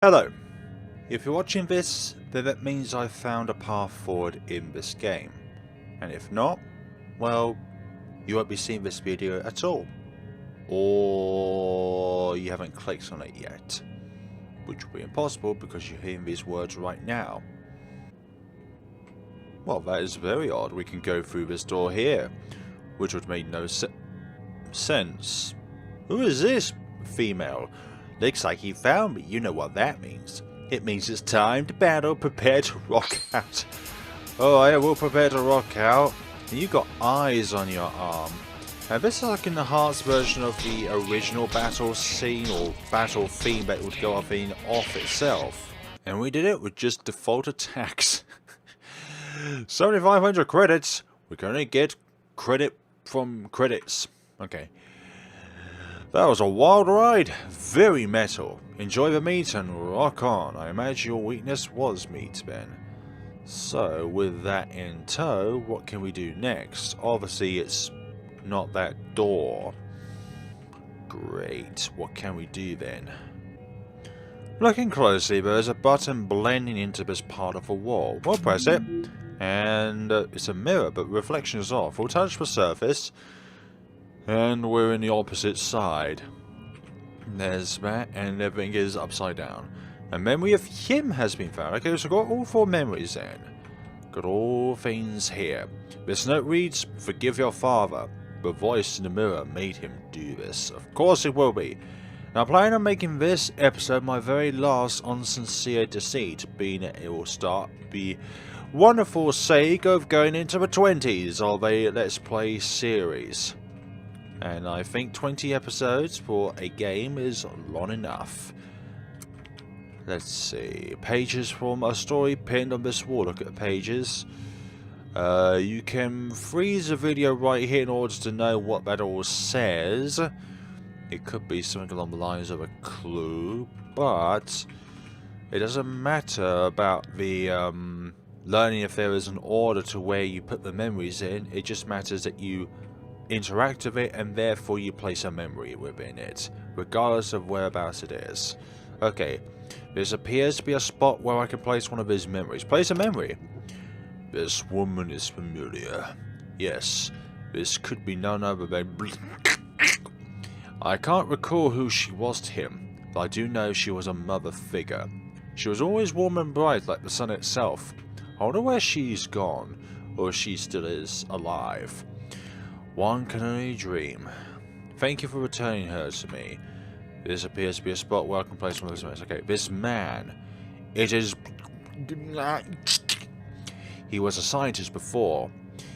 Hello. If you're watching this, then that means I've found a path forward in this game. And if not, well, you won't be seeing this video at all. Or you haven't clicked on it yet. Which will be impossible because you're hearing these words right now. Well, that is very odd. We can go through this door here. Which would make no sense. Who is this female? Looks like he found me. You know what that means. It means it's time to battle. Prepare to rock out. Oh, I will prepare to rock out. And you've got eyes on your arm. Now this is like in the Hearts version of the original battle scene or battle theme that would go off itself. And we did it with just default attacks. 7,500 credits. We're gonna get credit from credits. Okay. That was a wild ride. Very metal. Enjoy the meat and rock on. I imagine your weakness was meat, Ben. So, with that in tow, what can we do next? Obviously, it's not that door. Great. What can we do then? Looking closely, there's a button blending into this part of the wall. We'll press it. And it's a mirror, but reflection is off. We'll touch the surface. And we're in the opposite side. There's that, and everything is upside down. A memory of him has been found. Okay, so got all 4 memories then. Got all things here. This note reads, "Forgive your father." The voice in the mirror made him do this. Of course it will be. Now I plan on making this episode my very last on Sincere Deceit, being it will start the wonderful sake of going into the 20s of a Let's Play series. And I think 20 episodes for a game is long enough. Let's see. Pages from a story pinned on this wall. Look at the pages. You can freeze the video right here in order to know what that all says. It could be something along the lines of a clue, but it doesn't matter about the learning if there is an order to where you put the memories in. It just matters that you interact with it and therefore you place a memory within it, regardless of whereabouts it is. Okay, this appears to be a spot where I can place one of his memories. Place a memory. This woman is familiar. Yes, this could be none other than... I can't recall who she was to him, but I do know she was a mother figure. She was always warm and bright like the sun itself. I wonder where she's gone, or if she still is alive. One can only dream. Thank you for returning her to me. This appears to be a spot where I can place one of those men. Okay, this man. It is... He was a scientist before.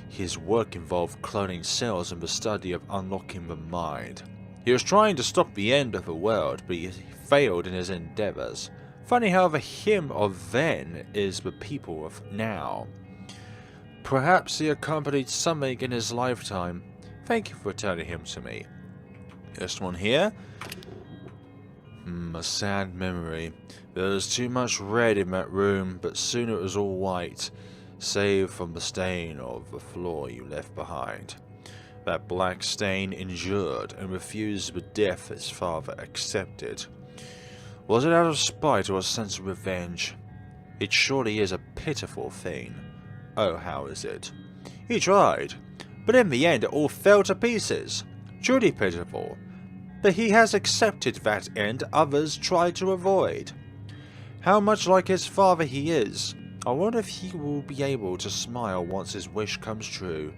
His work involved cloning cells and the study of unlocking the mind. He was trying to stop the end of the world, but he failed in his endeavors. Funny how the him of then is the people of now. Perhaps he accompanied something in his lifetime. Thank you for returning him to me. This one here. A sad memory. There was too much red in that room, but soon it was all white, save from the stain of the floor you left behind. That black stain endured and refused the death his father accepted. Was it out of spite or a sense of revenge? It surely is a pitiful thing. Oh, how is it? He tried, but in the end it all fell to pieces. Truly pitiful. But he has accepted that end others tried to avoid. How much like his father he is. I wonder if he will be able to smile once his wish comes true.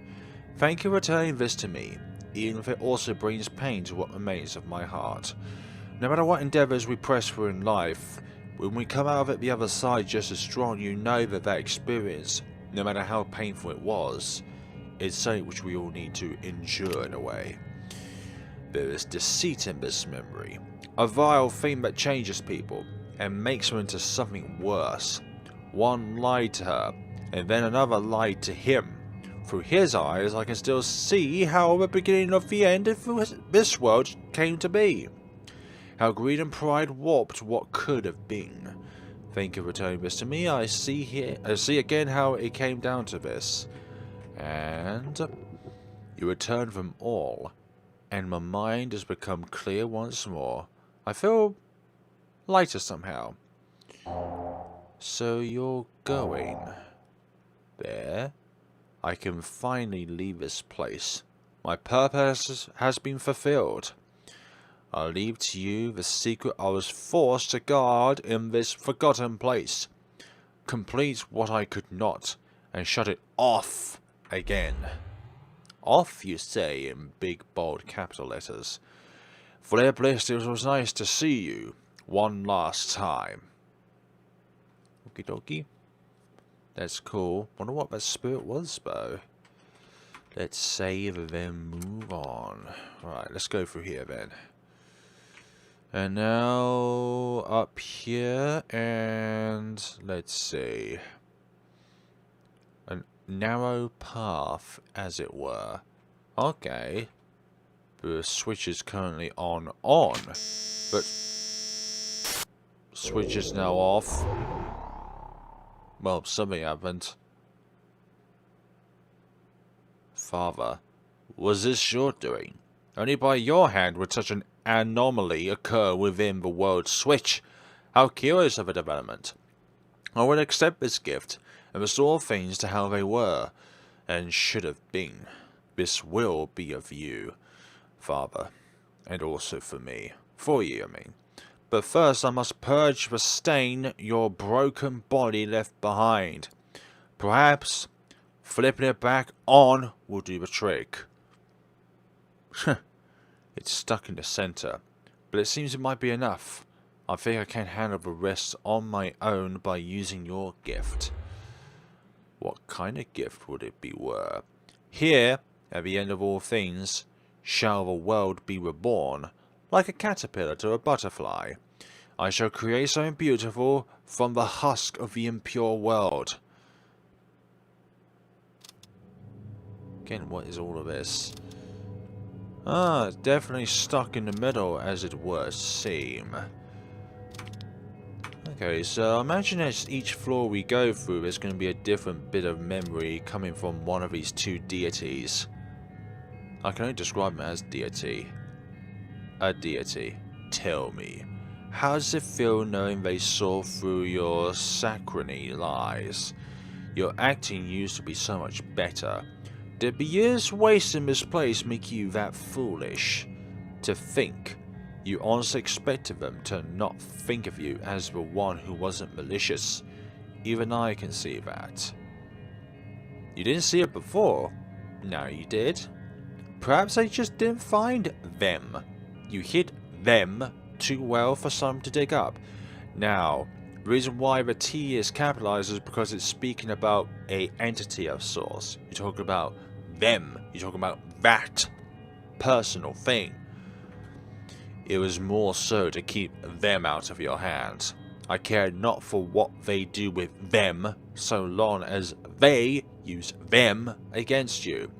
Thank you for returning this to me, even if it also brings pain to what remains of my heart. No matter what endeavours we press through in life, when we come out of it the other side just as strong, you know that experience, no matter how painful it was, is something which we all need to endure in a way. There is deceit in this memory, a vile thing that changes people and makes her into something worse. One lied to her, and then another lied to him. Through his eyes I can still see how the beginning of the end of this world came to be. How greed and pride warped what could have been. Thank you for returning this to me. I see again how it came down to this. And you returned them all, and my mind has become clear once more. I feel lighter somehow. So you're going there? I can finally leave this place. My purpose has been fulfilled. I'll leave to you the secret I was forced to guard in this forgotten place. Complete what I could not, and shut it off again. Off, you say, in big bold capital letters. FlareBlitzed, it was nice to see you one last time. Okie dokie. That's cool. Wonder what that spirit was, though. Let's save and then move on. Right, let's go through here then. And now up here, and let's see. A narrow path, as it were. Okay. The switch is currently on, but switch is now off. Well, something happened. Father, was this your doing? Only by your hand would such an anomaly occur within the world switch. How curious of a development. I would accept this gift and restore things to how they were and should have been. This will be of you, Father, and also for me. For you, I mean. But first I must purge the stain your broken body left behind. Perhaps flipping it back on will do the trick. It's stuck in the center, but it seems it might be enough. I think I can handle the rest on my own by using your gift. What kind of gift would it be were? Here, at the end of all things, shall the world be reborn, like a caterpillar to a butterfly. I shall create something beautiful from the husk of the impure world. Again, what is all of this? Ah, it's definitely stuck in the middle, as it were, seem. Okay, so I imagine as each floor we go through, there's going to be a different bit of memory coming from one of these two deities. I can only describe them as deity. A deity. Tell me, how does it feel knowing they saw through your saccharine lies? Your acting used to be so much better. Did the years wasted in this place make you that foolish? To think, you honestly expected them to not think of you as the one who wasn't malicious. Even I can see that. You didn't see it before. Now you did. Perhaps I just didn't find them. You hid them too well for some to dig up. Now, the reason why the T is capitalized is because it's speaking about a entity of sorts. You're talking about them. You're talking about that personal thing. It was more so to keep them out of your hands. I cared not for what they do with them, so long as they use them against you.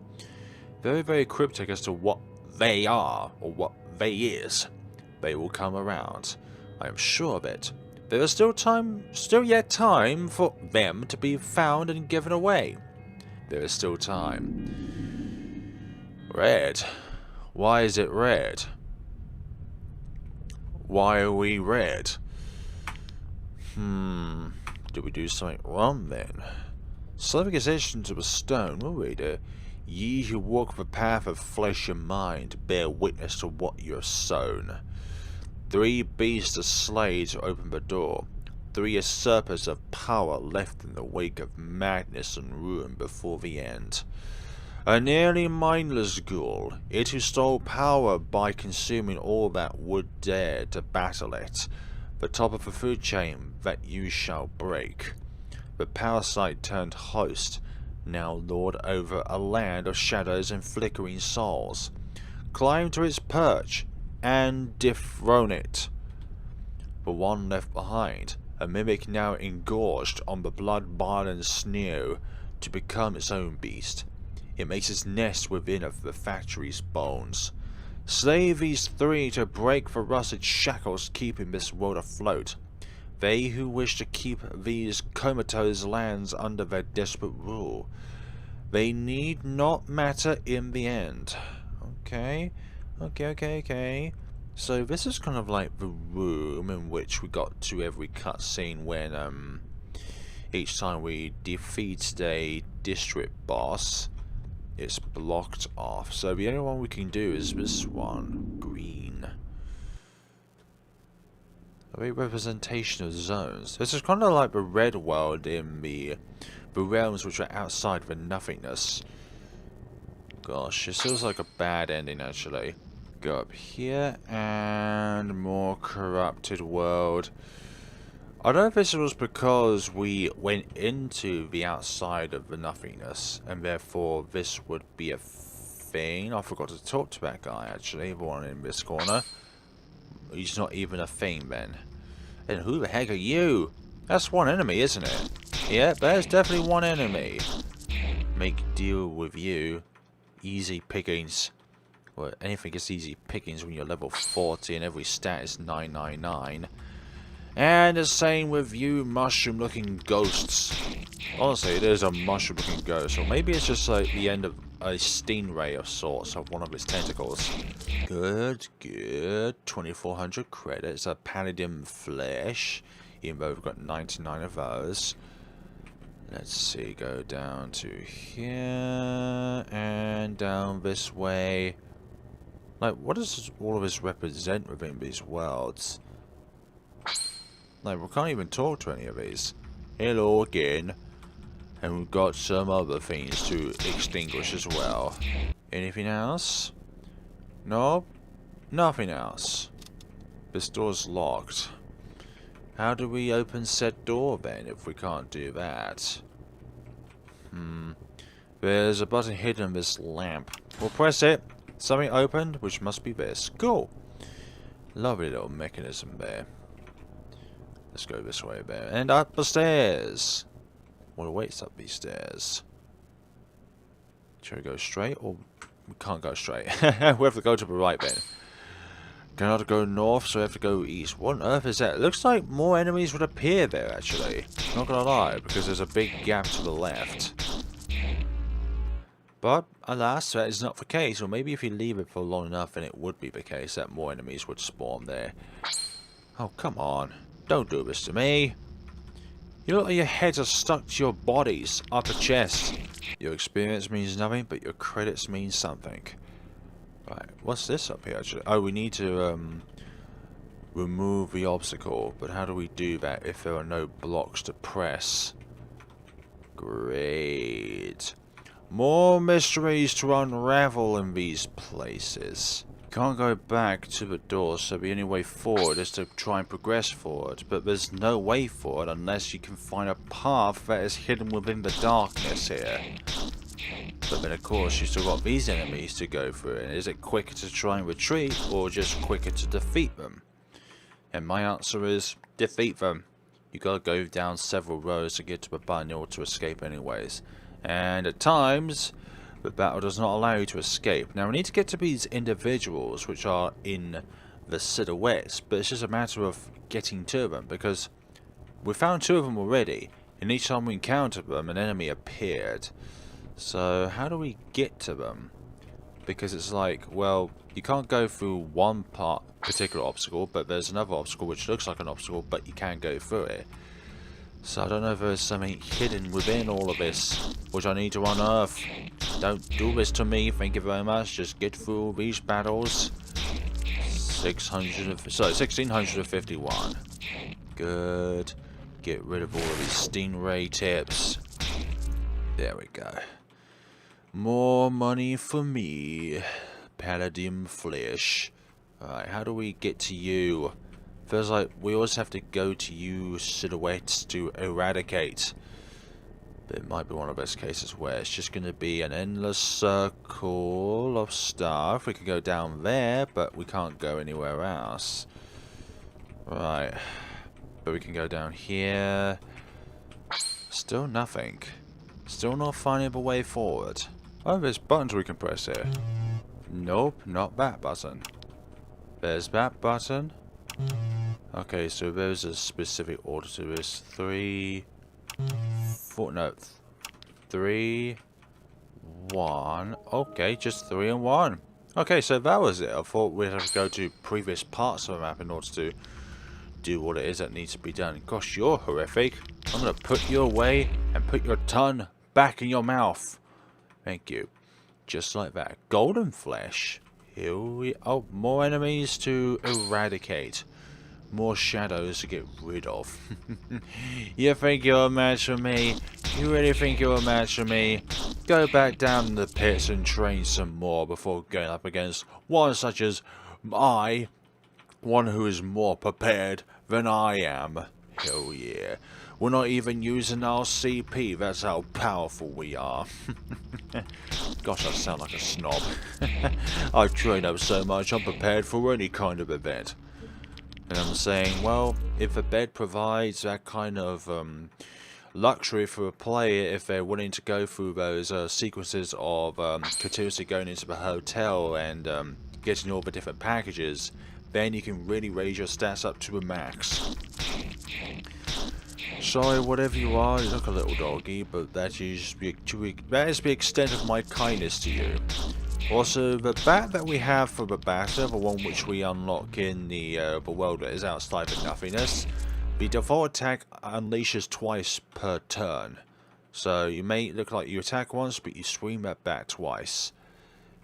Very, very cryptic as to what they are, or what they is. They will come around. I am sure of it. There is still yet time for them to be found and given away. There is still time. Red. Why is it red? Why are we red? Did we do something wrong then? Slavic accession to a stone, will reader. Ye who walk the path of flesh and mind, bear witness to what you have sown. 3 beasts are slayed to open the door. 3 usurpers of power left in the wake of madness and ruin before the end. A nearly mindless ghoul, it who stole power by consuming all that would dare to battle it. The top of the food chain that you shall break. The parasite turned host, now lord over a land of shadows and flickering souls. Climb to its perch and dethrone it. The one left behind, a mimic now engorged on the blood bile and snow to become its own beast. It makes its nest within of the factory's bones. Slay these 3 to break the rusted shackles keeping this world afloat. They who wish to keep these comatose lands under their desperate rule. They need not matter in the end. Okay. So this is kind of like the room in which we got to every cutscene when each time we defeat a district boss, it's blocked off. So the only one we can do is this one, green. A representation of zones. This is kind of like the red world in the realms which are outside the nothingness. Gosh, it feels like a bad ending actually. Go up here and more corrupted world. I don't know if this was because we went into the outside of the nothingness and therefore this would be a thing. I forgot to talk to that guy actually, the one in this corner. He's not even a thing then. And who the heck are you? That's one enemy, isn't it? Yeah, there's definitely one enemy. Make deal with you. Easy pickings. Well, anything is easy pickings when you're level 40 and every stat is 999. And the same with you mushroom looking ghosts. Honestly, it is a mushroom looking ghost. Or maybe it's just like the end of a stingray of sorts of one of its tentacles. Good, good. 2400 credits. A paladin flesh. Even though we've got 99 of those. Let's see, go down to here. And down this way. Like, what does all of this represent within these worlds? Like, we can't even talk to any of these. Hello again. And we've got some other things to extinguish as well. Anything else? No? Nothing else. This door's locked. How do we open said door then if we can't do that? There's a button hidden in this lamp. We'll press it. Something opened, which must be this. Cool. Lovely little mechanism there. Let's go this way there. And up the stairs. What awaits up these stairs? Should we go straight or we can't go straight? We have to go to the right then. Cannot go north, so we have to go east. What on earth is that? It looks like more enemies would appear there actually. Not gonna lie, because there's a big gap to the left. But alas, that is not the case. Or maybe if you leave it for long enough, then it would be the case that more enemies would spawn there. Oh, come on. Don't do this to me. You look like your heads are stuck to your bodies, upper chest. Your experience means nothing, but your credits mean something. Right, what's this up here actually? Oh, we need to remove the obstacle. But how do we do that if there are no blocks to press? Great. More mysteries to unravel in these places. Can't go back to the door, so the only way forward is to try and progress forward. But there's no way forward unless you can find a path that is hidden within the darkness here. But then of course you still got these enemies to go through. And is it quicker to try and retreat or just quicker to defeat them? And my answer is defeat them. You gotta go down several rows to get to the button in order to escape anyways. And at times, the battle does not allow you to escape. Now we need to get to these individuals which are in the silhouettes, but it's just a matter of getting to them because we found two of them already, and each time we encountered them an enemy appeared. So how do we get to them? Because it's like, well, you can't go through one particular obstacle, but there's another obstacle which looks like an obstacle, but you can go through it. So I don't know if there's something hidden within all of this, which I need to unearth. Don't do this to me, thank you very much. Just get through these battles. 1651. Good. Get rid of all of these stingray tips. There we go. More money for me. Paladin flesh. Alright, how do we get to you? Feels like we always have to go to you silhouettes to eradicate. But it might be one of those cases where it's just going to be an endless circle of stuff. We can go down there, but we can't go anywhere else. Right. But we can go down here. Still nothing. Still not finding a way forward. Oh, there's buttons we can press here. Nope, not that button. There's that button. Okay, so there's a specific order to this. 3, 4, no, 3, 1. Okay, just 3 and 1. Okay, so that was it. I thought we'd have to go to previous parts of the map in order to do what it is that needs to be done. Gosh, you're horrific. I'm going to put you away and put your tongue back in your mouth. Thank you. Just like that. Golden flesh. Here we... Oh, more enemies to eradicate. More shadows to get rid of. You think you're a match for me? You really think you're a match for me? Go back down in the pits and train some more before going up against one such as I. One who is more prepared than I am. Hell yeah. We're not even using our CP, that's how powerful we are. Gosh, I sound like a snob. I've trained up so much, I'm prepared for any kind of event. And I'm saying, well, if a bed provides that kind of luxury for a player, if they're willing to go through those sequences of continuously going into the hotel and getting all the different packages, then you can really raise your stats up to a max. Sorry, whatever you are, you look a little doggy, but that is the extent of my kindness to you. Also, the bat that we have for the batter, the one which we unlock in the world that is outside of nothingness, the default attack unleashes twice per turn. So you may look like you attack once, but you swing that bat twice,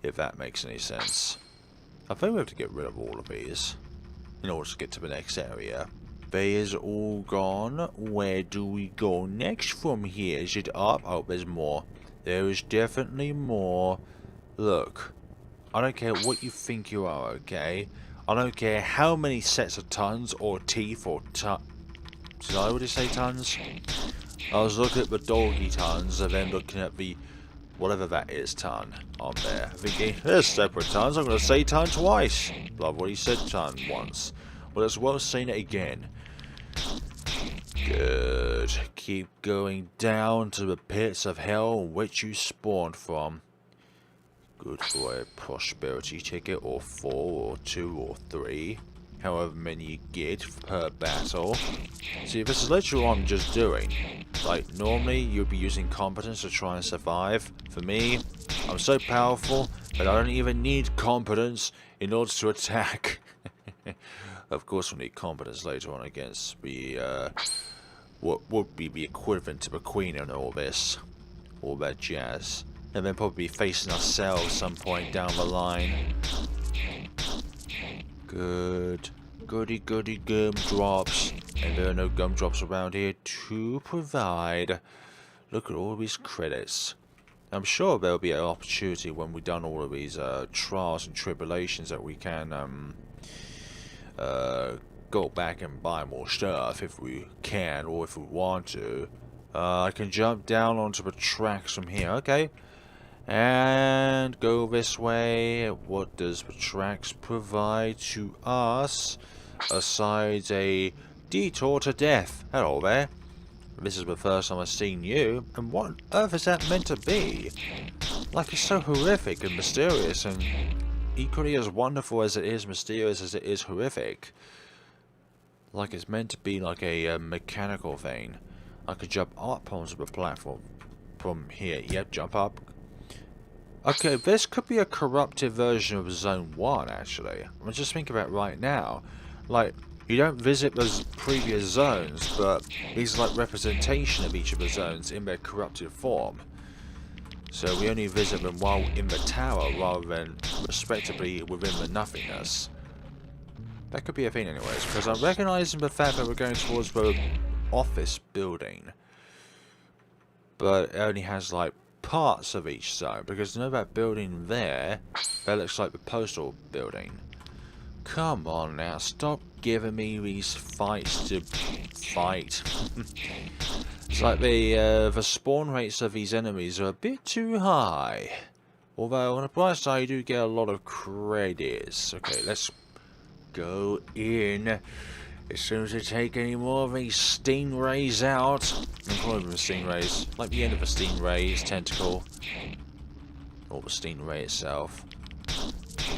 if that makes any sense. I think we have to get rid of all of these in order to get to the next area. They is all gone. Where do we go next from here? Is it up? Oh, there's more. There is definitely more. Look, I don't care what you think you are, okay? I don't care how many sets of tons or teeth or did I already say tons? I was looking at the doggy tons and then looking at the whatever that is ton on there. Thinking, there's separate tons, I'm going to say ton twice. But I've already said ton once. Well, as well as saying it again. Good. Keep going down to the pits of hell which you spawned from. Good for a prosperity ticket, or 4, or 2, or 3. However many you get per battle. See, this is literally what I'm just doing. Like, normally you'd be using competence to try and survive. For me, I'm so powerful that I don't even need competence in order to attack. Of course, we'll need competence later on against the, what would be the equivalent to the Queen and all this. All that jazz. And then probably facing ourselves some point down the line. Good. Goody goody gumdrops. And there are no gumdrops around here to provide. Look at all these credits. I'm sure there'll be an opportunity when we've done all of these trials and tribulations that we can go back and buy more stuff if we can or if we want to. I can jump down onto the tracks from here. Okay. And go this way. What does the tracks provide to us? Aside a detour to death. Hello there. This is the first time I've seen you. And what on earth is that meant to be? Like, it's so horrific and mysterious and equally as wonderful as it is mysterious as it is horrific. Like it's meant to be like a mechanical thing. I could jump up onto the platform from here. Yep, jump up. Okay, this could be a corrupted version of Zone 1, actually. I'm just thinking about it right now. Like, you don't visit those previous zones, but these are like representation of each of the zones in their corrupted form. So we only visit them while in the tower, rather than respectively within the nothingness. That could be a thing anyways, because I'm recognizing the fact that we're going towards the office building. But it only has like parts of each zone, because you know that building there, that looks like the postal building. Come on now, stop giving me these fights to fight. It's like the spawn rates of these enemies are a bit too high. Although on the bright side you do get a lot of credits. Okay, let's go in. As soon as I take any more of these stingrays out, I'm calling them stingrays, like the end of a stingray's tentacle, or the stingray itself.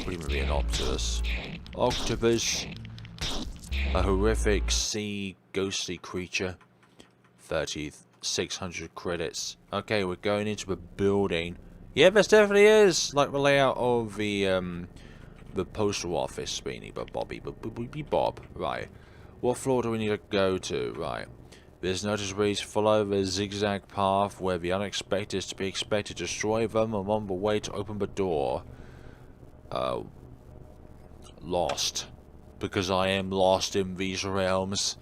Would even be an octopus. Octopus, a horrific sea ghostly creature. 3,600 credits. Okay, we're going into the building. Yeah, this definitely is like the layout of the postal office, Beanie, but Bob. Right. What floor do we need to go to? Right. There's notice follow the zigzag path where the unexpected is to be expected. Destroy them along the way to open the door. Lost. Because I am lost in these realms.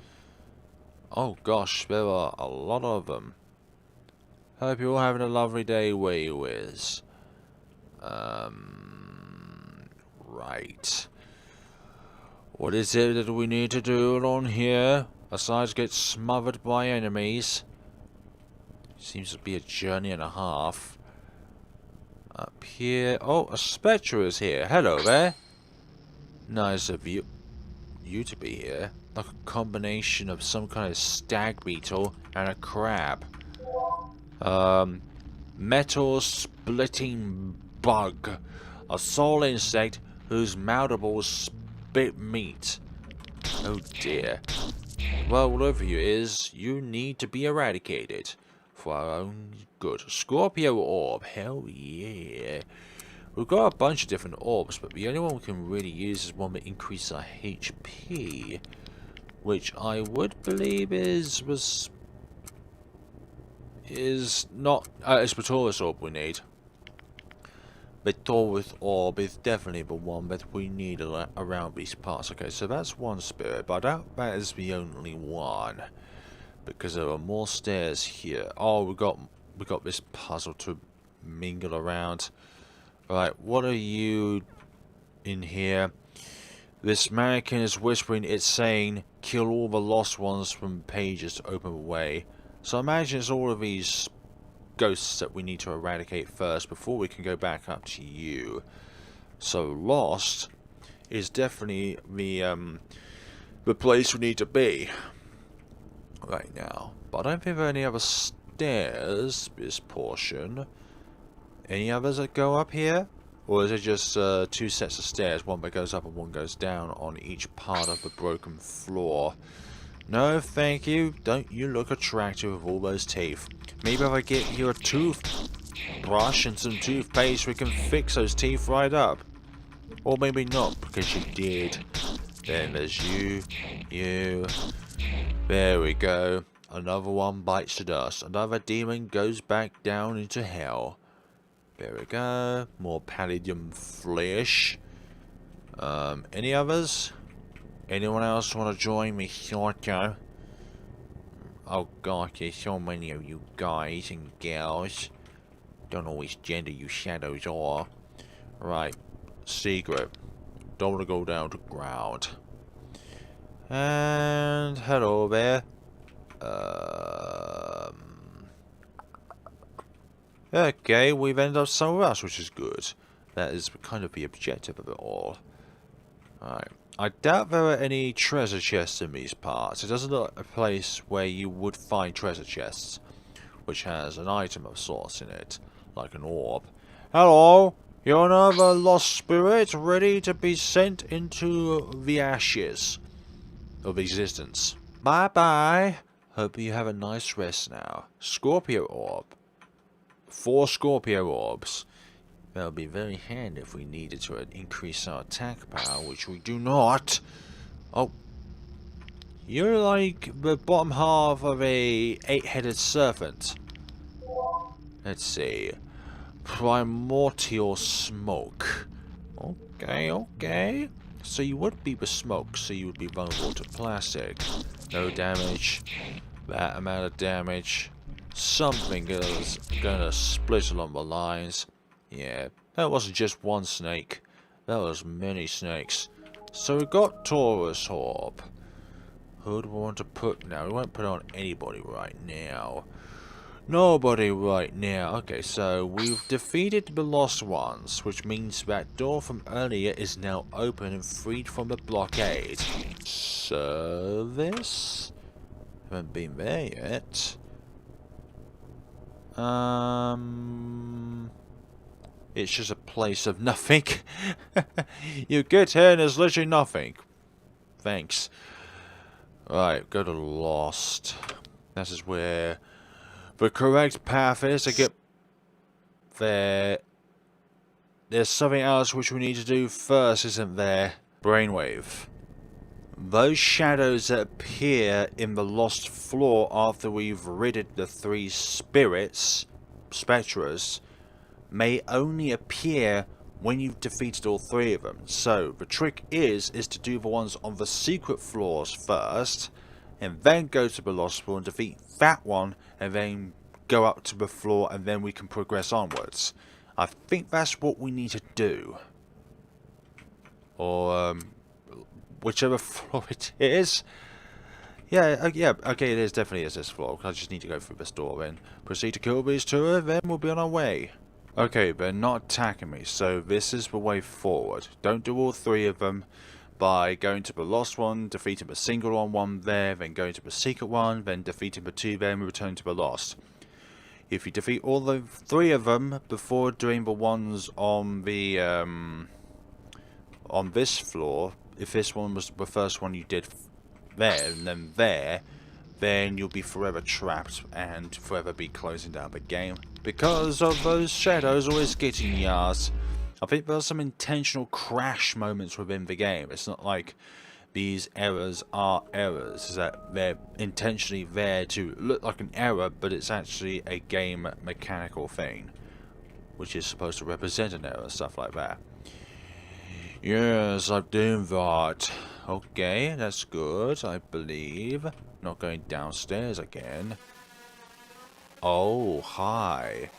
Oh gosh, there are a lot of them. Hope you're all having a lovely day where you is. Right. What is it that we need to do on here? Besides get smothered by enemies. Seems to be a journey and a half. Up here. Oh, a Spectre is here. Hello there. Nice of you to be here. Like a combination of some kind of stag beetle and a crab. Metal splitting bug. A soul insect whose mouthable spit meat. Oh dear. Well, whatever you is, you need to be eradicated. For our own good. Scorpio orb. Hell yeah. We've got a bunch of different orbs, but the only one we can really use is one that increases our HP. Which I would believe is not... it's the Taurus orb we need. The Taurus orb is definitely the one that we need around these parts. Okay, so that's one spirit, but I doubt that is the only one. Because there are more stairs here. Oh, we got this puzzle to mingle around. Right, what are you in here? This mannequin is whispering, it's saying, kill all the lost ones from pages to open the way. So I imagine it's all of these ghosts that we need to eradicate first before we can go back up to you. So lost is definitely the place we need to be right now. But I don't think there are any other stairs this portion. Any others that go up here? Or is it just two sets of stairs, one that goes up and one goes down on each part of the broken floor? No, thank you. Don't you look attractive with all those teeth. Maybe if I get you a toothbrush and some toothpaste, we can fix those teeth right up. Or maybe not, because you did. Then there's you. There we go. Another one bites the dust. Another demon goes back down into hell. There we go. More palladium flesh. Any others? Anyone else want to join me, Psycho? Oh gosh, there's so many of you guys and gals. Don't know which gender you shadows are. Right. Secret. Don't want to go down to ground. And hello there. Okay, we've ended up somewhere else, which is good. That is kind of the objective of it all. Alright. I doubt there are any treasure chests in these parts. It doesn't look like a place where you would find treasure chests, which has an item of sorts in it, like an orb. Hello! You're another lost spirit ready to be sent into the ashes of existence. Bye-bye. Hope you have a nice rest now. Scorpio orb. 4 Scorpio orbs. That would be very handy if we needed to increase our attack power, which we do not. Oh. You're like the bottom half of a 8-headed serpent. Let's see. Primordial smoke. Okay. So you would be the smoke, so you would be vulnerable to plastic. No damage. That amount of damage. Something is gonna split along the lines. Yeah, that wasn't just one snake. That was many snakes. So we got Taurus orb. Who do we want to put now? We won't put on anybody right now. Nobody right now. Okay, so we've defeated the lost ones, which means that door from earlier is now open and freed from the blockade. Service? Haven't been there yet. It's just a place of nothing. You get here and there's literally nothing. Thanks. Right, go to Lost. This is where the correct path is to get... there's something else which we need to do first, isn't there? Brainwave. Those shadows that appear in the lost floor after we've ridded the 3 spectras, may only appear when you've defeated all 3 of them. So the trick is to do the ones on the secret floors first, and then go to the lost floor and defeat that one, and then go up to the floor, and then we can progress onwards. I think that's what we need to do. Or whichever floor it is. Yeah, okay, it definitely is this floor. I just need to go through this door, then proceed to kill these 2, then we'll be on our way. Okay, they're not attacking me, so this is the way forward. Don't do all 3 of them by going to the lost one, defeating the single one there, then going to the secret one, then defeating the 2 there, and return to the lost. If you defeat all the 3 of them before doing the ones on the on this floor, if this one was the first one you did there and then there, then you'll be forever trapped and forever be closing down the game because of those shadows always getting your ass. I think there's some intentional crash moments within the game. It's not like these errors are errors, it's that they're intentionally there to look like an error, but it's actually a game mechanical thing, which is supposed to represent an error, stuff like that. Yes, I'm doing that. Okay, that's good, I believe. Not going downstairs again. Oh, hi.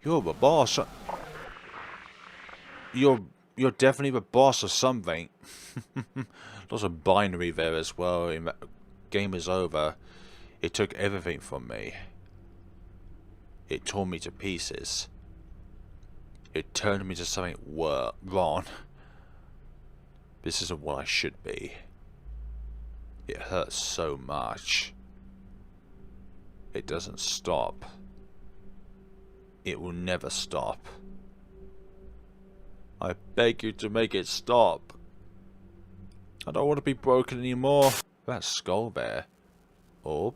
You're the boss. You're definitely the boss of something. Lots of binary there as well. In that game is over. It took everything from me. It tore me to pieces. It turned me to something wrong. This isn't what I should be. It hurts so much. It doesn't stop. It will never stop. I beg you to make it stop. I don't want to be broken anymore. That skull there. Oh,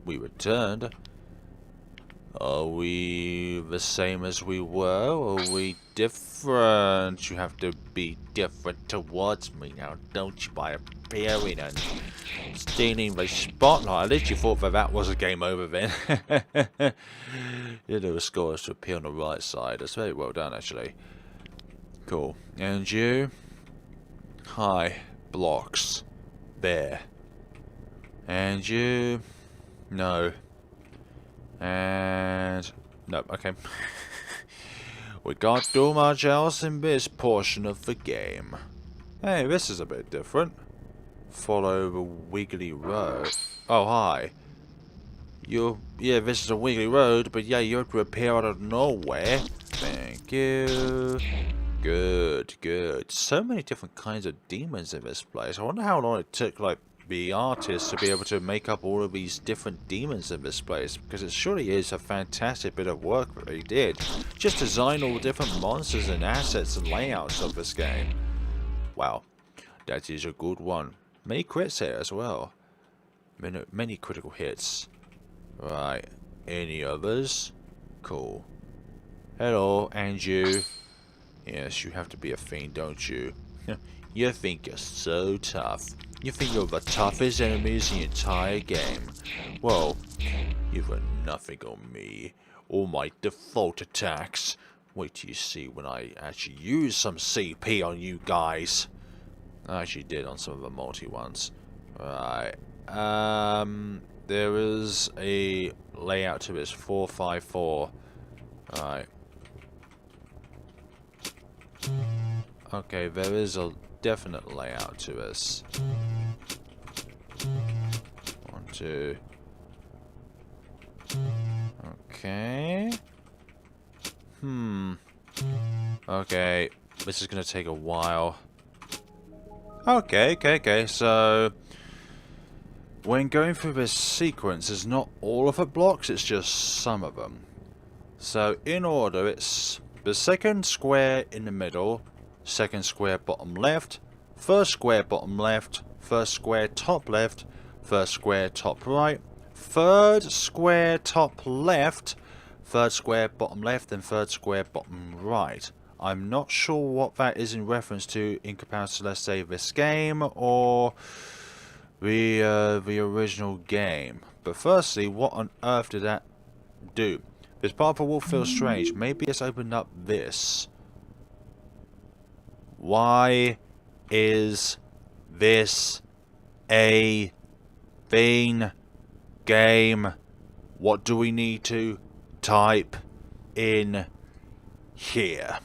we returned. Are we the same as we were, or are we different? You have to be different towards me now, don't you, by appearing and stealing the spotlight. At least you thought that was a game over then. You know, the score is to appear on the right side. That's very well done, actually. Cool. And you? Hi. Blocks. There. And you? No. And no, okay. We can't do much else in this portion of the game. Hey, this is a bit different. Follow the Wiggly road. Oh, hi. Yeah, this is a Wiggly road, but yeah, you have to appear out of nowhere. Thank you. Good, good. So many different kinds of demons in this place. I wonder how long it took, like, the artist to be able to make up all of these different demons in this place, because it surely is a fantastic bit of work that they did. Just design all the different monsters and assets and layouts of this game. Wow, that is a good one. Many crits here as well. Many critical hits. Right, any others? Cool. Hello, and you. Yes, you have to be a fiend, don't you? You think you're so tough. You think you're the toughest enemies in the entire game. Well, you've got nothing on me. All my default attacks. Wait till you see when I actually use some CP on you guys. I actually did on some of the multi ones. Right. There is a layout to this 454. Alright. Okay, there is a definite layout to this. 1, 2. Okay. Okay, this is gonna take a while. Okay, so when going through this sequence, it's not all of the blocks, it's just some of them. So in order, it's the second square in the middle, second square bottom left, first square bottom left, first square top left, first square top right, third square top left, third square bottom left and third square bottom right. I'm not sure what that is in reference to in comparison to, let's say, this game or the original game. But firstly, what on earth did that do? This part of the wall feels strange. Maybe it's opened up this. Why is this a thing game? What do we need to type in here?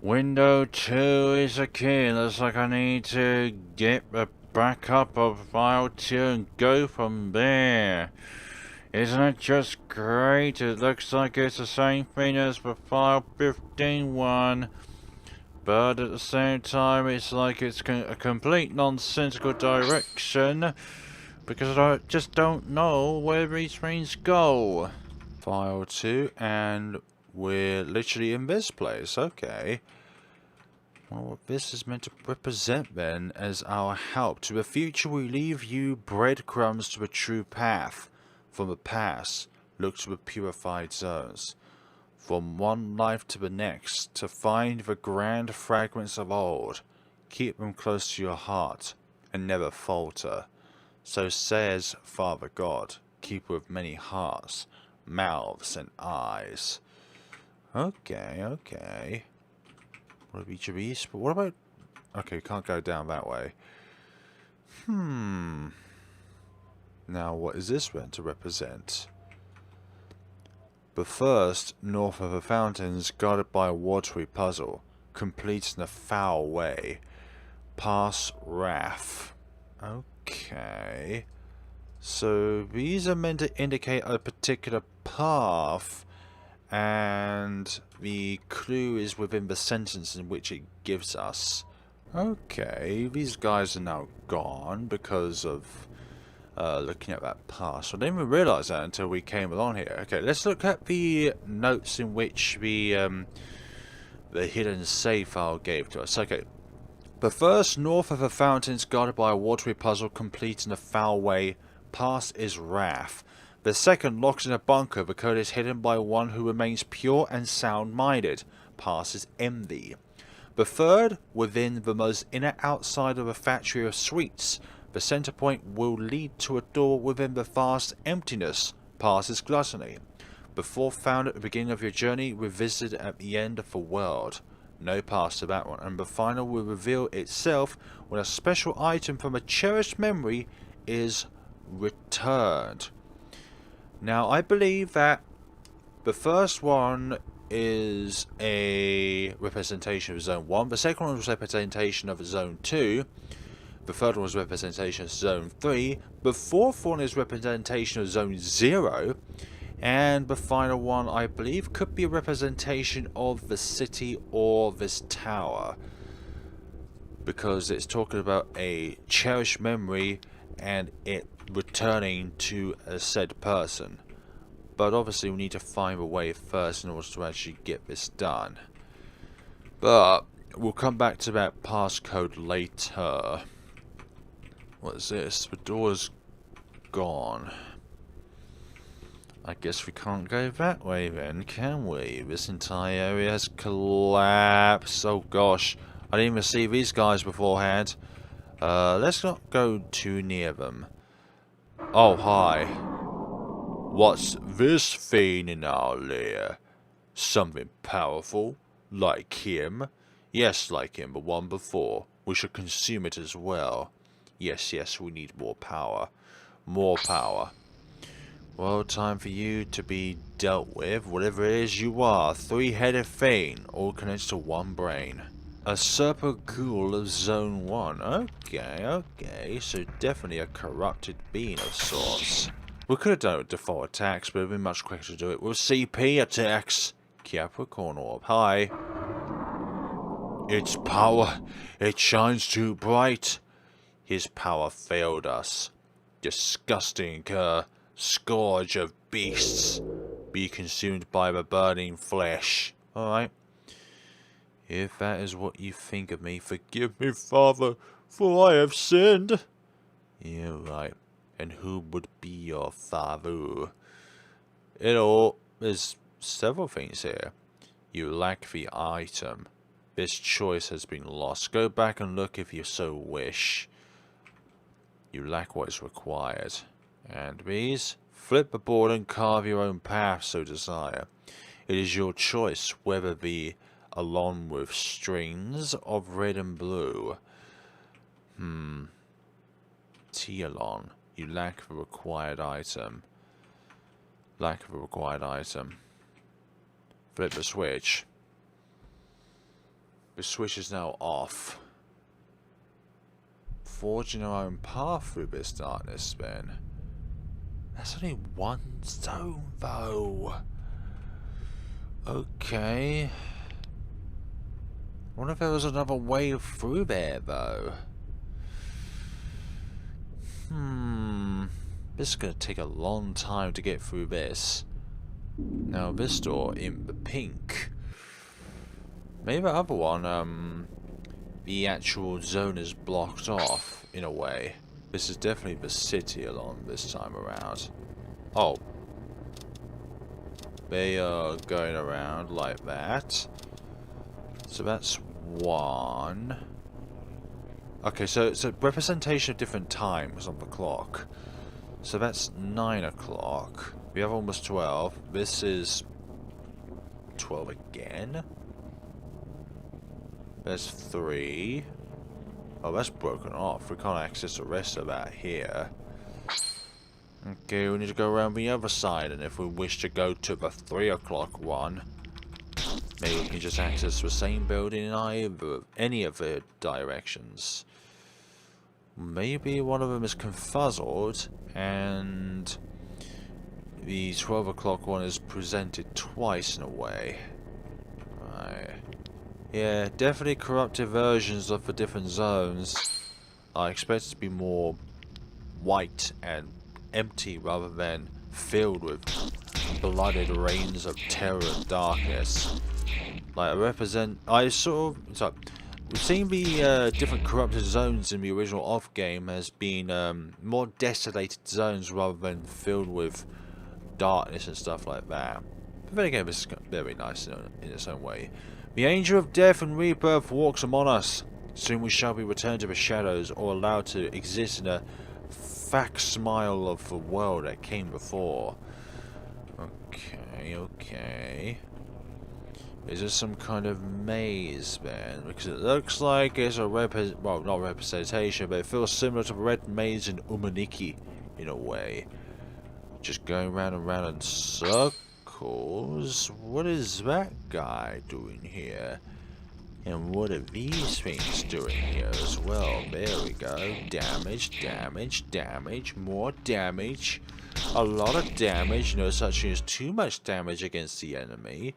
Window 2 is a key. Looks like I need to get the backup of file 2 and go from there. Isn't it just great? It looks like it's the same thing as the file 15.1. But at the same time, it's like it's a complete nonsensical direction. Because I just don't know where these things go. File 2, and we're literally in this place. Okay. Well, what this is meant to represent then as our help. To the future, we leave you breadcrumbs to a true path. From the past, look to the purified zones. From one life to the next, to find the grand fragments of old. Keep them close to your heart, and never falter. So says Father God, keeper of many hearts, mouths, and eyes. Okay, okay. What about each of these? But what about... Okay, can't go down that way. Now, what is this meant to represent? But first, north of the fountains, guarded by a watery puzzle, complete in a foul way. Pass Wrath. Okay. So these are meant to indicate a particular path, and the clue is within the sentence in which it gives us. Okay, these guys are now gone because of looking at that path. So I didn't even realise that until we came along here. Okay, let's look at the notes in which the hidden save file gave to us. Okay. But first, north of the fountains, guarded by a watery puzzle, complete in a foul way, past is wrath. The second, locks in a bunker, the code is hidden by one who remains pure and sound-minded, past is envy. The third, within the most inner outside of a factory of sweets, the center point will lead to a door within the vast emptiness, past is gluttony. The fourth, found at the beginning of your journey, revisited at the end of the world. No pass to that one. And the final will reveal itself when a special item from a cherished memory is returned. Now, I believe that the first one is a representation of Zone 1. The second one was a representation of Zone 2. The third one was a representation of Zone 3. The fourth one is representation of Zone 0. And the final one, I believe, could be a representation of the city or this tower. Because it's talking about a cherished memory and it returning to a said person. But obviously we need to find a way first in order to actually get this done. But we'll come back to that passcode later. What is this? The door's gone. I guess we can't go that way then, can we? This entire area has collapsed. Oh gosh, I didn't even see these guys beforehand. Let's not go too near them. Oh, hi. What's this thing in our lair? Something powerful? Like him? Yes, like him, but one before. We should consume it as well. Yes, yes, we need more power. More power. Well, time for you to be dealt with, whatever it is you are. Three-headed thing, all connected to one brain. A Serpagool of Zone 1. Okay, okay, so definitely a corrupted being of sorts. We could have done it with default attacks, but it would have been much quicker to do it with CP attacks. Capricorn Orb, hi. Its power, it shines too bright. His power failed us. Disgusting scourge of beasts, be consumed by the burning flesh. Alright. If that is what you think of me, forgive me, Father, for I have sinned. Yeah, right. And who would be your father? Hello, there's several things here. You lack the item. This choice has been lost. Go back and look if you so wish. You lack what is required. And these? Flip the board and carve your own path so desire. It is your choice whether be along with strings of red and blue. T-alon. You lack the required item. Lack of a required item. Flip the switch. The switch is now off. Forging our own path through this darkness, then. That's only one zone, though. Okay. Wonder if there was another way through there, though. This is going to take a long time to get through this. Now, this door in the pink. Maybe the other one, the actual zone is blocked off, in a way. This is definitely the city along this time around. Oh. They are going around like that. So that's one. Okay, so it's a representation of different times on the clock. So that's 9 o'clock. The other one was 12. This is 12 again. There's 3. Oh, that's broken off. We can't access the rest of that here. Okay, we need to go around the other side, and if we wish to go to the 3 o'clock one, maybe we can just access the same building in any of the directions. Maybe one of them is confuzzled, and the 12 o'clock one is presented twice in a way. Right. Yeah, definitely corrupted versions of the different zones. I expect it to be more white and empty rather than filled with blooded rains of terror and darkness. Like, we've seen the different corrupted zones in the original off-game as being more desolated zones rather than filled with darkness and stuff like that. But then again, this is very nice in its own way. The angel of death and rebirth walks among us. Soon we shall be returned to the shadows or allowed to exist in a facsimile of the world that came before. Okay. Is this some kind of maze, then? Because it looks like it's a well, not representation, but it feels similar to the red maze in Umaniki, in a way. Just going round and round in circles. What is that guy doing here? And what are these things doing here as well? There we go. Damage, damage, damage, more damage. A lot of damage. No such thing as too much damage against the enemy.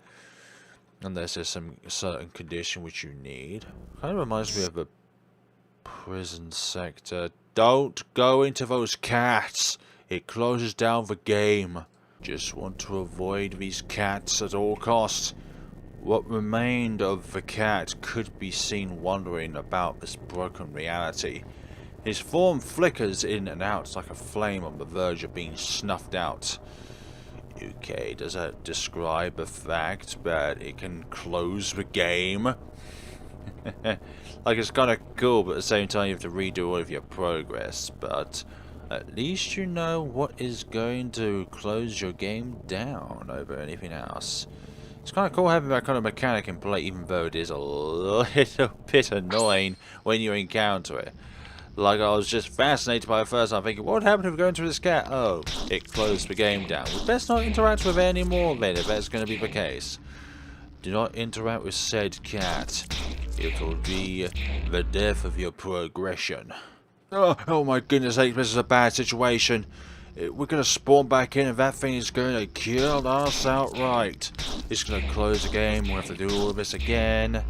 Unless there's some certain condition which you need. Kind of reminds me of a prison sector. Don't go into those cats. It closes down the game. Just want to avoid these cats at all costs. What remained of the cat could be seen wandering about this broken reality. His form flickers in and out like a flame on the verge of being snuffed out. Okay, does that describe the fact that it can close the game? Like, it's kind of cool, but at the same time you have to redo all of your progress. But at least you know what is going to close your game down over anything else. It's kind of cool having that kind of mechanic in play, even though it is a little bit annoying when you encounter it. Like, I was just fascinated by it first. I'm thinking, what would happen if we go into this cat? Oh, it closed the game down. We best not interact with it anymore then, if that's going to be the case. Do not interact with said cat. It will be the death of your progression. Oh my goodness sake, this is a bad situation. We're going to spawn back in and that thing is going to kill us outright. It's going to close the game. We'll have to do all of this again.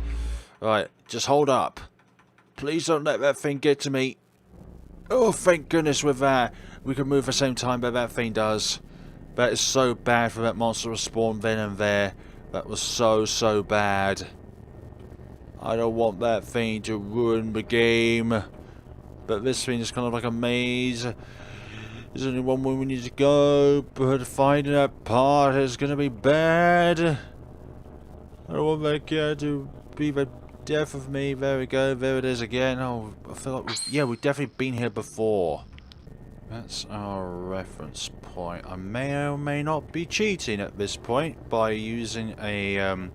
Right, just hold up. Please don't let that thing get to me. Oh, thank goodness with that. We can move at the same time that that thing does. That is so bad for that monster to spawn then and there. That was so bad. I don't want that thing to ruin the game. But this thing is kind of like a maze. There's only one way we need to go, but finding that part is gonna be bad. I don't want that guy to be the death of me. There we go. There it is again. Oh, I feel like we've definitely been here before. That's our reference point. I may or may not be cheating at this point by using a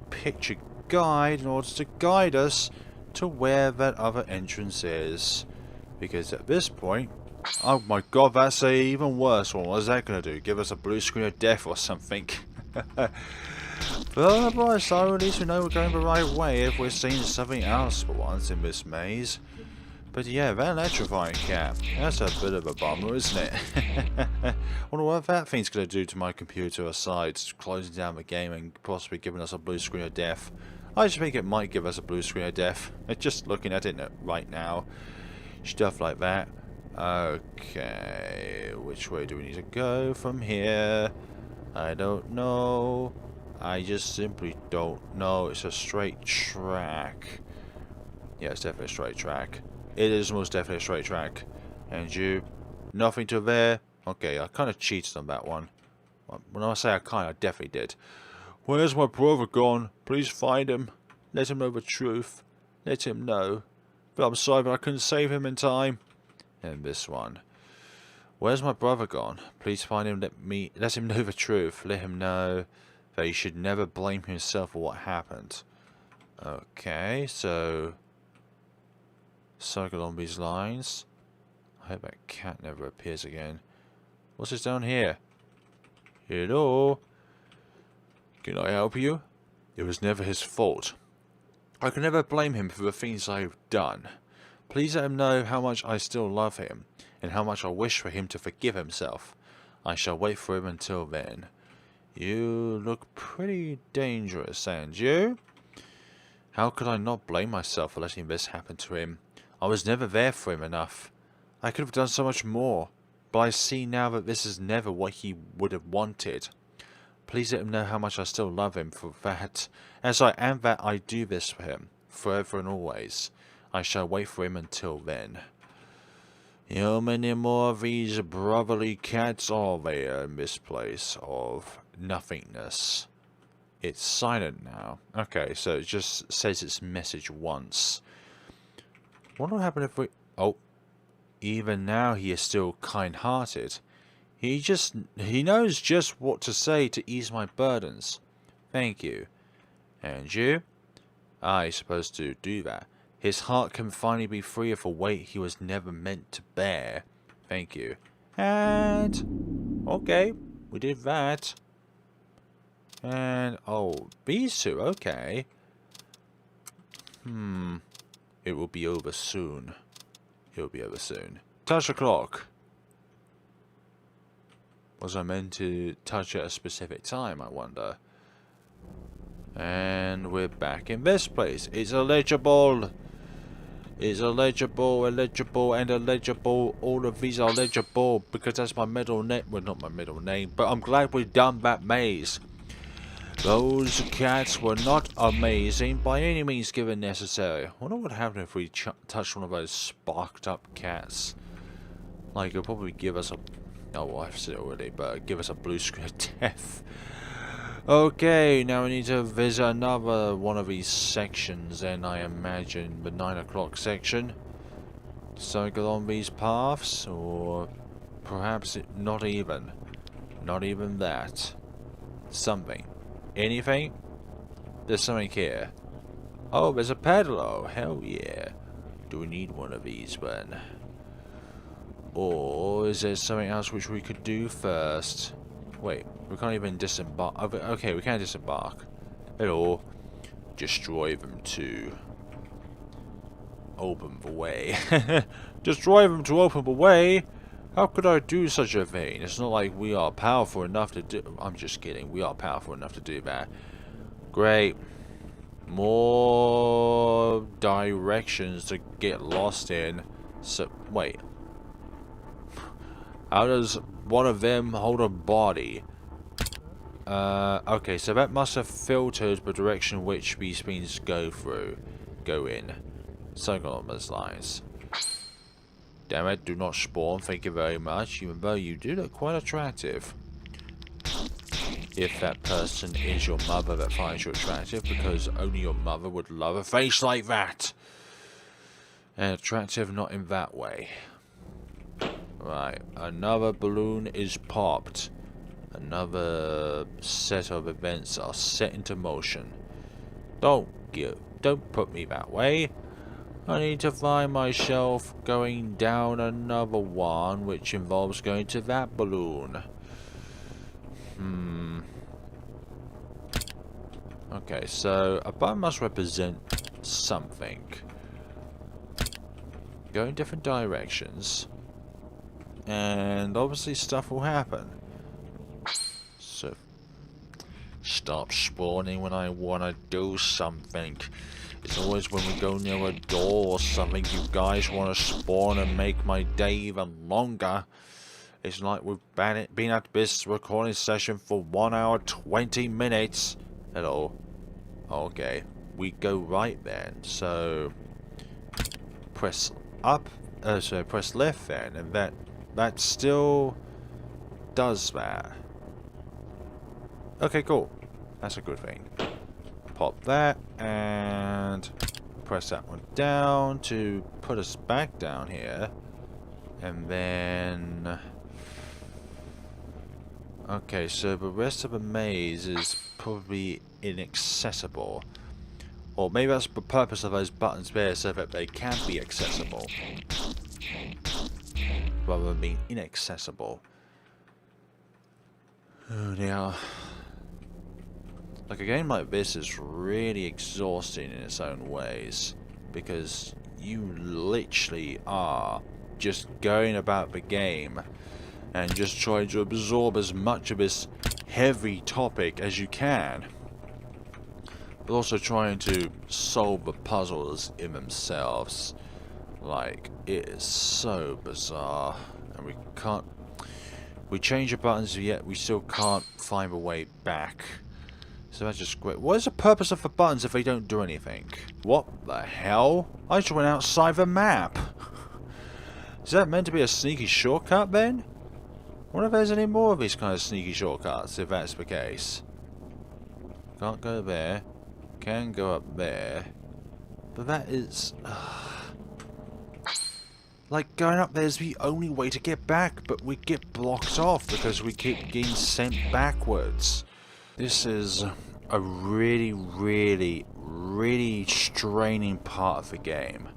picture guide in order to guide us to where that other entrance is. Because at this point, oh my god, that's a even worse one. What is that going to do? Give us a blue screen of death or something? But so at least we know we're going the right way if we're seeing something else for once in this maze. But yeah, that electrifying cat, that's a bit of a bummer, isn't it? I wonder what that thing's going to do to my computer aside closing down the game and possibly giving us a blue screen of death. I just think it might give us a blue screen of death. Just looking at it right now. Stuff like that. Okay, which way do we need to go from here? I don't know. I just simply don't know. It's a straight track. Yeah, it's definitely a straight track. It is most definitely a straight track. And you, nothing to there. Okay, I kind of cheated on that one. When I say I definitely did. Where's my brother gone? Please find him. Let him know the truth. Let him know. But I'm sorry, but I couldn't save him in time. And this one. Where's my brother gone? Please find him. Let him know the truth. Let him know that he should never blame himself for what happened. Okay, so circle on these lines. I hope that cat never appears again. What's this down here? Hello? Can I help you? It was never his fault. I can never blame him for the things I've done. Please let him know how much I still love him, and how much I wish for him to forgive himself. I shall wait for him until then. You look pretty dangerous, and you? How could I not blame myself for letting this happen to him? I was never there for him enough. I could have done so much more, but I see now that this is never what he would have wanted. Please let him know how much I still love him for that, and that I do this for him, forever and always. I shall wait for him until then. How many more of these brotherly cats are there in this place of nothingness? It's silent now. Okay, so it just says its message once. What will happen if we... Oh, even now he is still kind-hearted. He knows just what to say to ease my burdens. Thank you. And you? I supposed to do that. His heart can finally be free of a weight he was never meant to bear. Thank you. And... okay, we did that. And... oh, these two, okay. It will be over soon. It will be over soon. Touch the clock. Was I meant to touch at a specific time, I wonder? And we're back in this place. It's illegible. It's illegible, illegible, and illegible. All of these are legible because that's my middle name. Well, not my middle name, but I'm glad we've done that maze. Those cats were not amazing by any means given necessary. I wonder what would happen if we touched one of those sparked up cats. Like, it'll probably give us a... oh, well, I've said it already, but give us a blue screen of death. Okay, now we need to visit another one of these sections, and I imagine the 9 o'clock section. Cycle on these paths, or perhaps not even. Not even that. Something. Anything? There's something here. Oh, there's a pedalo. Hell yeah. Do we need one of these then? Or is there something else which we could do first? Wait, we can't even disembark. Okay, we can disembark. Hello. Destroy them to open the way. Destroy them to open the way? How could I do such a thing? It's not like we are powerful enough to do... I'm just kidding. We are powerful enough to do that. Great. More directions to get lost in. So, wait. How does one of them hold a body? Okay, so that must have filtered the direction which these things go in. Something along those lines. Damn it, do not spawn, thank you very much, even though you do look quite attractive. If that person is your mother that finds you attractive, because only your mother would love a face like that. And attractive not in that way. Right, another balloon is popped. Another set of events are set into motion. Don't put me that way. I need to find myself going down another one, which involves going to that balloon. Okay, so a button must represent something. Go in different directions. And obviously stuff will happen. So, stop spawning when I want to do something. It's always when we go near a door or something you guys want to spawn and make my day even longer. It's like we've been at this recording session for 1 hour 20 minutes. Hello. Okay, we go right then. So, press up, press left then, and that still does that. Okay, cool. That's a good thing. Pop that and press that one down to put us back down here. And then... Okay, so the rest of the maze is probably inaccessible. Or maybe that's the purpose of those buttons there, so that they can be accessible. Rather than being inaccessible. Oh dear. Like, a game like this is really exhausting in its own ways. Because you literally are just going about the game and just trying to absorb as much of this heavy topic as you can. But also trying to solve the puzzles in themselves. Like, it is so bizarre. And we change the buttons, yet we still can't find a way back. So that's just great. What is the purpose of the buttons if they don't do anything? What the hell? I just went outside the map. Is that meant to be a sneaky shortcut then? I wonder if there's any more of these kind of sneaky shortcuts, if that's the case. Can't go there. Can go up there. But that is... like, going up there is the only way to get back, but we get blocked off because we keep getting sent backwards. This is a really, really, really straining part of the game.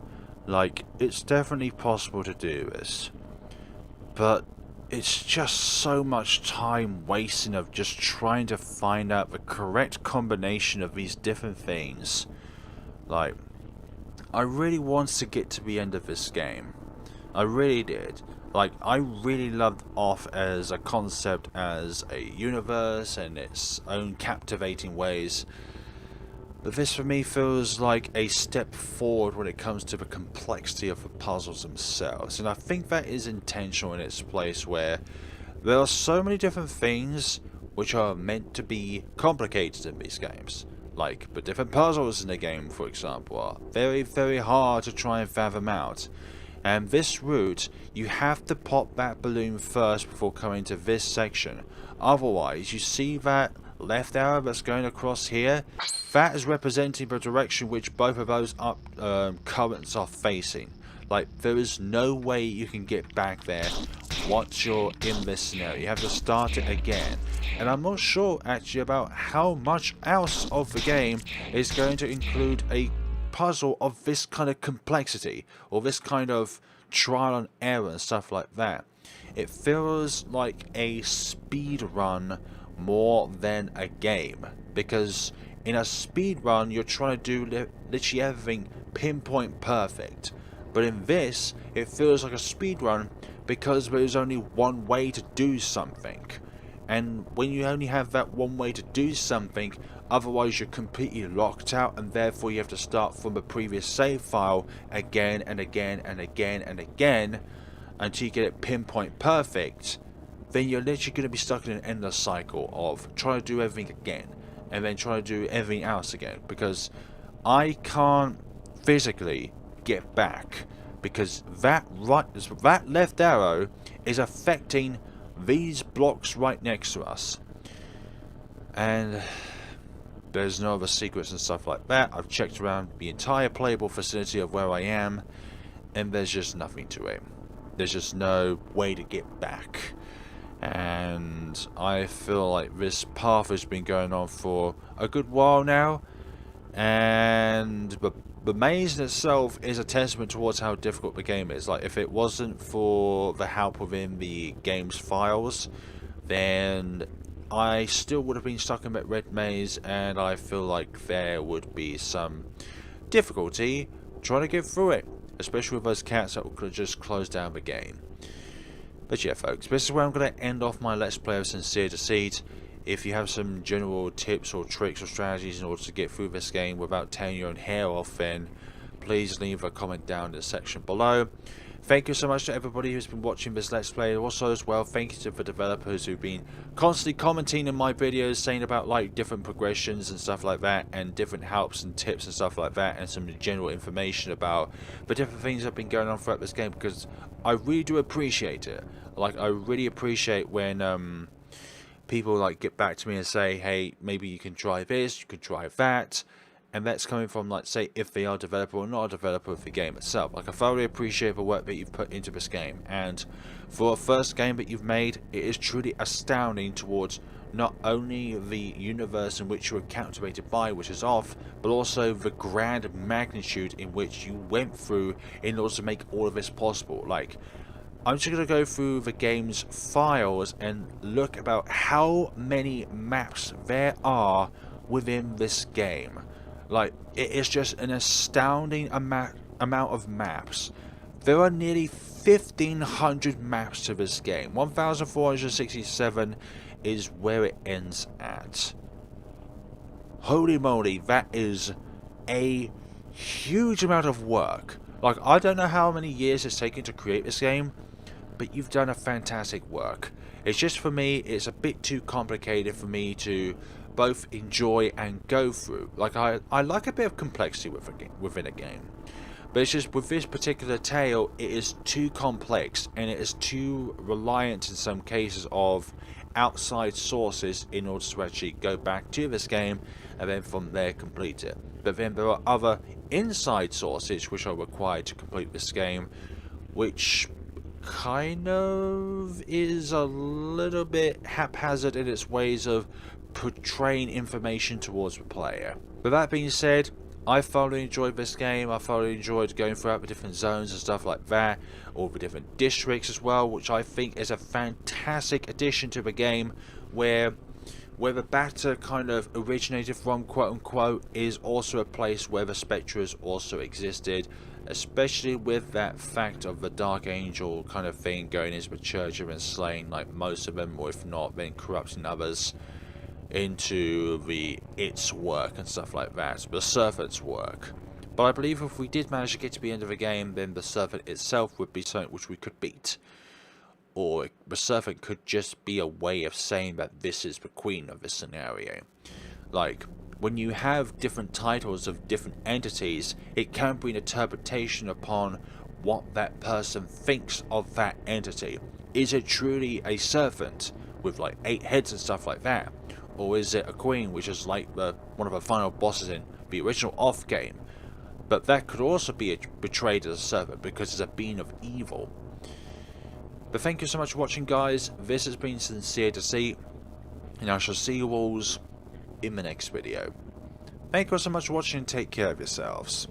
Like, it's definitely possible to do this. But it's just so much time wasting of just trying to find out the correct combination of these different things. Like, I really wanted to get to the end of this game. I really did. Like, I really loved Off as a concept, as a universe, and its own captivating ways. But this for me feels like a step forward when it comes to the complexity of the puzzles themselves. And I think that is intentional in its place, where there are so many different things which are meant to be complicated in these games. Like, the different puzzles in the game, for example, are very, very hard to try and fathom out. And this route, you have to pop that balloon first before coming to this section. Otherwise, you see that left arrow that's going across here? That is representing the direction which both of those currents are facing. Like, there is no way you can get back there once you're in this scenario. You have to start it again. And I'm not sure, actually, about how much else of the game is going to include a puzzle of this kind of complexity, or this kind of trial and error and stuff like that. It feels like a speed run more than a game, because in a speed run you're trying to do literally everything pinpoint perfect, but in this it feels like a speed run because there's only one way to do something. And when you only have that one way to do something, otherwise you're completely locked out, and therefore you have to start from the previous save file again and again and again and again until you get it pinpoint perfect. Then you're literally going to be stuck in an endless cycle of trying to do everything again and then trying to do everything else again, because I can't physically get back because that left arrow is affecting these blocks right next to us. And there's no other secrets and stuff like that. I've checked around the entire playable vicinity of where I am, and there's just nothing to it. There's just no way to get back. And I feel like this path has been going on for a good while now, and the maze in itself is a testament towards how difficult the game is. Like, if it wasn't for the help within the game's files, then I still would have been stuck in that red maze, and I feel like there would be some difficulty trying to get through it, especially with those cats that could just close down the game. But yeah, folks, this is where I'm going to end off my Let's Play of Sincere Deceit. If you have some general tips or tricks or strategies in order to get through this game without tearing your own hair off, then please leave a comment down in the section below. Thank you so much to everybody who's been watching this Let's Play. Also as well, thank you to the developers who've been constantly commenting in my videos, saying about like different progressions and stuff like that, and different helps and tips and stuff like that, and some general information about the different things that have been going on throughout this game, because I really do appreciate it. Like, I really appreciate when people like get back to me and say, hey, maybe you can try this, you could try that. And that's coming from, like, say, if they are a developer or not a developer of the game itself. Like, I thoroughly appreciate the work that you've put into this game. And for a first game that you've made, it is truly astounding towards not only the universe in which you were captivated by, which is off, but also the grand magnitude in which you went through in order to make all of this possible. Like, I'm just going to go through the game's files and look about how many maps there are within this game. Like, it is just an astounding amount of maps. There are nearly 1,500 maps to this game. 1,467 is where it ends at. Holy moly, that is a huge amount of work. Like, I don't know how many years it's taken to create this game, but you've done a fantastic work. It's just, for me, it's a bit too complicated for me to both enjoy and go through. Like, I like a bit of complexity within a game, but it's just with this particular tale, it is too complex, and it is too reliant in some cases of outside sources in order to actually go back to this game and then from there complete it. But then there are other inside sources which are required to complete this game, which kind of is a little bit haphazard in its ways of portraying information towards the player. But that being said, I thoroughly enjoyed this game. I thoroughly enjoyed going throughout the different zones and stuff like that, all the different districts as well, which I think is a fantastic addition to the game, where the Bacta kind of originated from, quote unquote, is also a place where the Spectres also existed, especially with that fact of the Dark Angel kind of thing going into the church and slaying like most of them, or if not, then corrupting others into its work and stuff like that, the Serpent's work. But I believe if we did manage to get to the end of the game, then the Serpent itself would be something which we could beat. Or the Serpent could just be a way of saying that this is the queen of this scenario. Like, when you have different titles of different entities, it can be an interpretation upon what that person thinks of that entity. Is it truly a serpent with like 8 heads and stuff like that? Or is it a queen, which is like one of the final bosses in the original off game? But that could also be portrayed as a serpent because it's a being of evil. But thank you so much for watching, guys. This has been Sincere Deceit, and I shall see you all in the next video. Thank you so much for watching, and take care of yourselves.